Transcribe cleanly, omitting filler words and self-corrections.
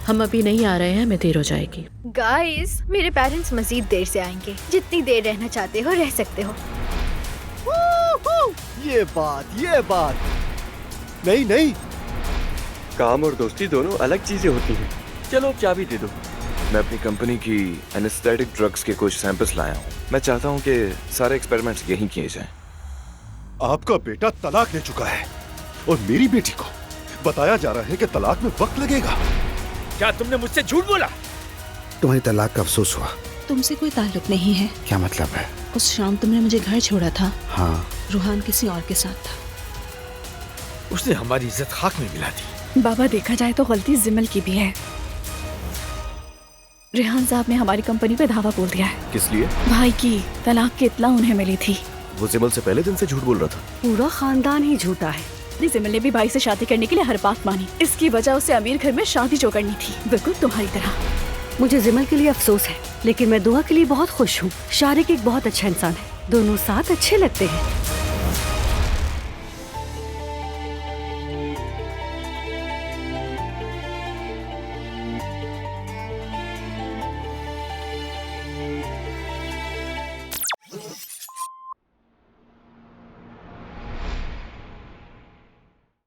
हम अभी नहीं आ रहे हैं, हमें देर हो जाएगी। गाइस, मेरे पेरेंट्स मजीद देर से आएंगे। जितनी देर रहना चाहते हो रह सकते हो। ये बात नहीं नहीं, काम और दोस्ती दोनों अलग चीजें होती हैं। चलो अब चाबी दे दो। मैं अपनी कंपनी की एनेस्थेटिक ड्रग्स के कुछ सैंपल्स लाया हूँ। मैं चाहता हूँ कि सारे एक्सपेरिमेंट्स यहीं किए जाएं। आपका बेटा तलाक ले चुका है और मेरी बेटी को बताया जा रहा है कि तलाक में वक्त लगेगा। क्या तुमने मुझसे झूठ बोला? तुम्हारी तलाक का अफसोस हुआ। तुमसे कोई ताल्लुक नहीं है। क्या मतलब है? उस शाम तुमने मुझे घर छोड़ा था। हाँ, रूहान किसी और के साथ था। उसने हमारी इज्जत खाक में मिला दी। बाबा, देखा जाए तो गलती जिमल की भी है। रेहान साहब ने हमारी कंपनी पे धावा बोल दिया है। किस लिए? भाई की तलाक की इत्तला उन्हें मिली थी। वो जिमल से पहले दिन से झूठ बोल रहा था। पूरा खानदान ही झूठा है। जिमल ने भी भाई से शादी करने के लिए हर बात मानी। इसकी वजह उसे अमीर घर में शादी जो करनी थी, बिल्कुल तुम्हारी तरह। मुझे जिमल के लिए अफसोस है, लेकिन मैं दुआ के लिए बहुत खुश हूँ। शारिक एक बहुत अच्छा इंसान है, दोनों साथ अच्छे लगते हैं।